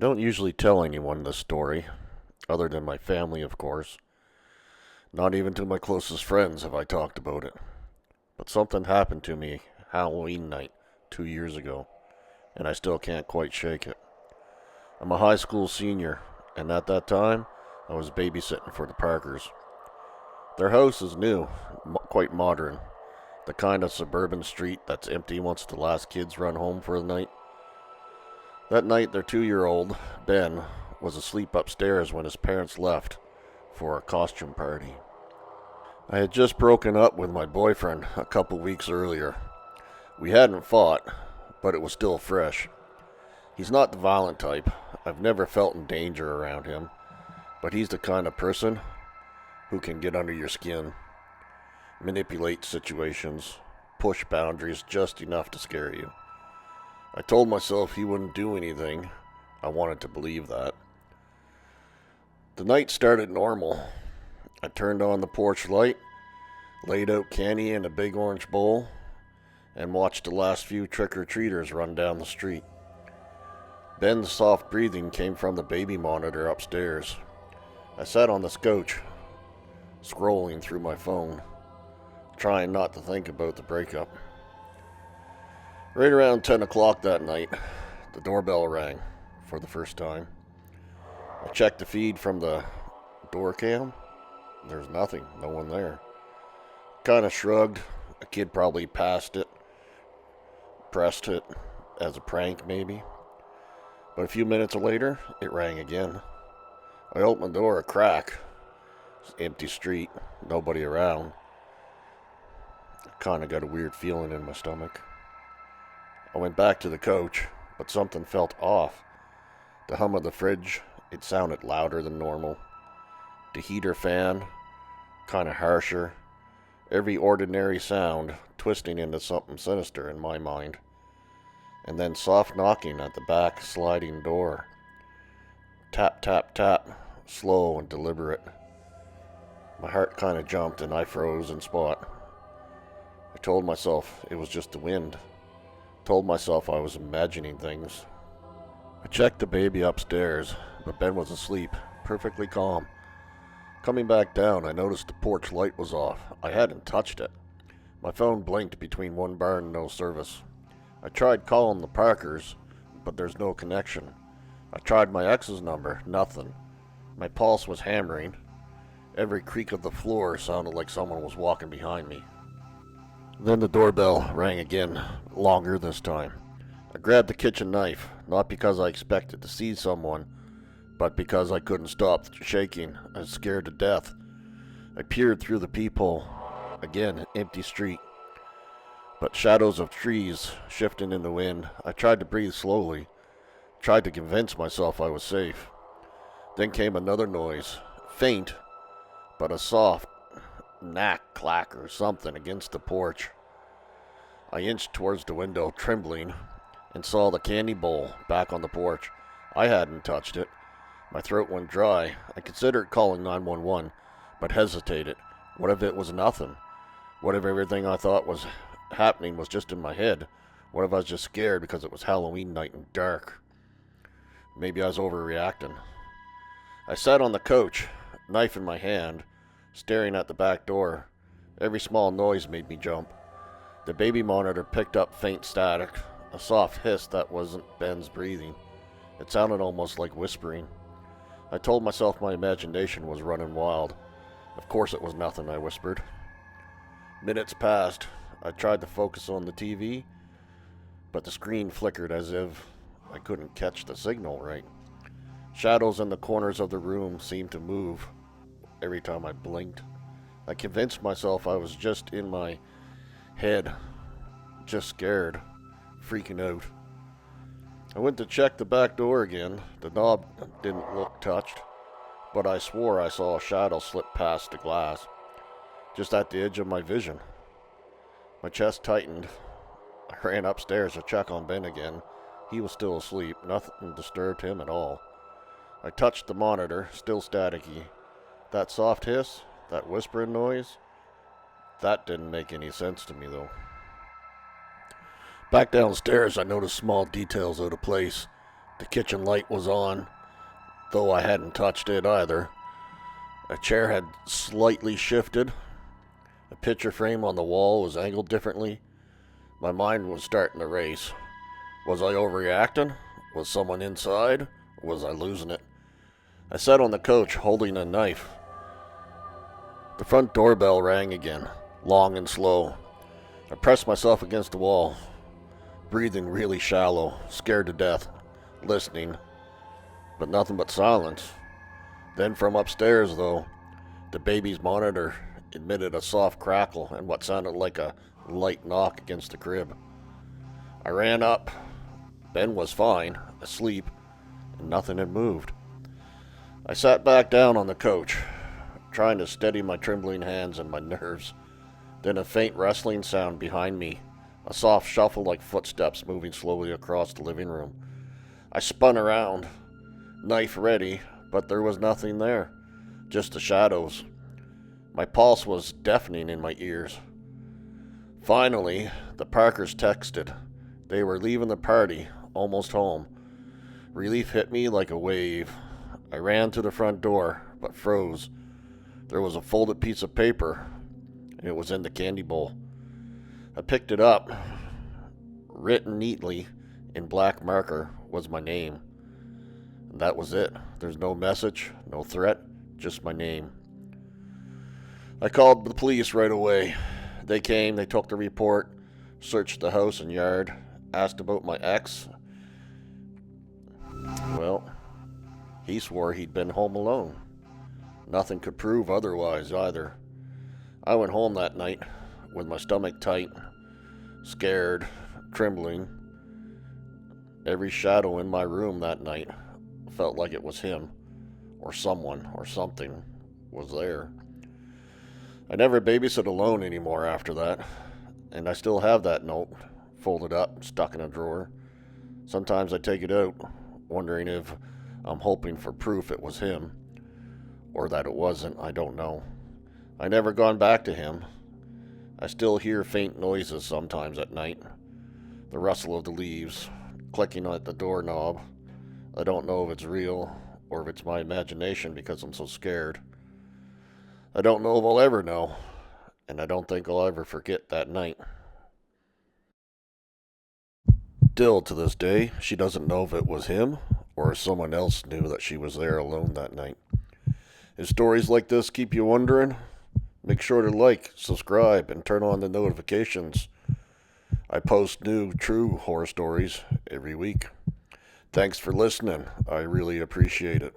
don't usually tell anyone this story, other than my family, of course. Not even to my closest friends have I talked about it. But something happened to me Halloween night 2 years ago, and I still can't quite shake it. I'm a high school senior, and at that time, I was babysitting for the Parkers. Their house is new, quite modern, the kind of suburban street that's empty once the last kids run home for the night. That night, their 2-year-old, Ben, was asleep upstairs when his parents left for a costume party. I had just broken up with my boyfriend a couple weeks earlier. We hadn't fought, but it was still fresh. He's not the violent type. I've never felt in danger around him, but he's the kind of person who can get under your skin, manipulate situations, push boundaries just enough to scare you. I told myself he wouldn't do anything. I wanted to believe that. The night started normal. I turned on the porch light, laid out candy in a big orange bowl, and watched the last few trick-or-treaters run down the street. Ben's soft breathing came from the baby monitor upstairs. I sat on the couch, scrolling through my phone, trying not to think about the breakup. Right around 10 o'clock that night, the doorbell rang for the first time. I checked the feed from the door cam. There's nothing, no one there. Kind of shrugged. A kid probably passed it, pressed it as a prank maybe. But a few minutes later, it rang again. I opened the door a crack. It's an empty street, nobody around. I kind of got a weird feeling in my stomach. I went back to the couch, but something felt off. The hum of the fridge, it sounded louder than normal. The heater fan, kind of harsher. Every ordinary sound twisting into something sinister in my mind. And then soft knocking at the back sliding door. Tap, tap, tap, slow and deliberate. My heart kind of jumped and I froze in spot. I told myself it was just the wind. Told myself I was imagining things. I checked the baby upstairs, but Ben was asleep, perfectly calm. Coming back down, I noticed the porch light was off. I hadn't touched it. My phone blinked between one bar and no service. I tried calling the Parkers, but there's no connection. I tried my ex's number, nothing. My pulse was hammering. Every creak of the floor sounded like someone was walking behind me. Then the doorbell rang again, longer this time. I grabbed the kitchen knife, not because I expected to see someone, but because I couldn't stop shaking. I was scared to death. I peered through the peephole. Again, empty street, but shadows of trees shifting in the wind. I tried to breathe slowly, tried to convince myself I was safe. Then came another noise, faint, but a soft knack, clack, or something against the porch. I inched towards the window, trembling, and saw the candy bowl back on the porch. I hadn't touched it. My throat went dry. I considered calling 911, but hesitated. What if it was nothing? What if everything I thought was happening was just in my head? What if I was just scared because it was Halloween night and dark? Maybe I was overreacting. I sat on the couch, knife in my hand, staring at the back door. Every small noise made me jump. The baby monitor picked up faint static, a soft hiss that wasn't Ben's breathing. It sounded almost like whispering. I told myself my imagination was running wild. Of course it was nothing, I whispered. Minutes passed. I tried to focus on the TV, but the screen flickered as if I couldn't catch the signal right. Shadows in the corners of the room seemed to move every time I blinked. I convinced myself I was just in my head, just scared, freaking out. I went to check the back door again. The knob didn't look touched, but I swore I saw a shadow slip past the glass, just at the edge of my vision. My chest tightened. I ran upstairs to check on Ben again. He was still asleep. Nothing disturbed him at all. I touched the monitor, still staticky. That soft hiss, that whispering noise, that didn't make any sense to me though. Back downstairs, I noticed small details out of place. The kitchen light was on, though I hadn't touched it either. A chair had slightly shifted. A picture frame on the wall was angled differently. My mind was starting to race. Was I overreacting? Was someone inside? Or was I losing it? I sat on the couch holding a knife. The front doorbell rang again, long and slow. I pressed myself against the wall, breathing really shallow, scared to death, listening, but nothing but silence. Then from upstairs, though, the baby's monitor emitted a soft crackle and what sounded like a light knock against the crib. I ran up. Ben was fine, asleep, and nothing had moved. I sat back down on the couch, trying to steady my trembling hands and my nerves. Then a faint rustling sound behind me, a soft shuffle like footsteps moving slowly across the living room. I spun around, knife ready, but there was nothing there, just the shadows. My pulse was deafening in my ears. Finally, the Parkers texted. They were leaving the party, almost home. Relief hit me like a wave. I ran to the front door, but froze. There was a folded piece of paper, and it was in the candy bowl. I picked it up. Written neatly in black marker was my name. And that was it. There's no message, no threat, just my name. I called the police right away. They came, they took the report, searched the house and yard, asked about my ex. Well, he swore he'd been home alone. Nothing could prove otherwise either. I went home that night with my stomach tight, scared, trembling. Every shadow in my room that night felt like it was him, or someone, or something was there. I never babysit alone anymore after that, and I still have that note, folded up, stuck in a drawer. Sometimes I take it out, wondering if I'm hoping for proof it was him, or that it wasn't, I don't know. I never gone back to him. I still hear faint noises sometimes at night, the rustle of the leaves, clicking at the doorknob. I don't know if it's real, or if it's my imagination because I'm so scared. I don't know if I'll ever know, and I don't think I'll ever forget that night. Still, to this day, she doesn't know if it was him or if someone else knew that she was there alone that night. If stories like this keep you wondering, make sure to like, subscribe, and turn on the notifications. I post new, true horror stories every week. Thanks for listening. I really appreciate it.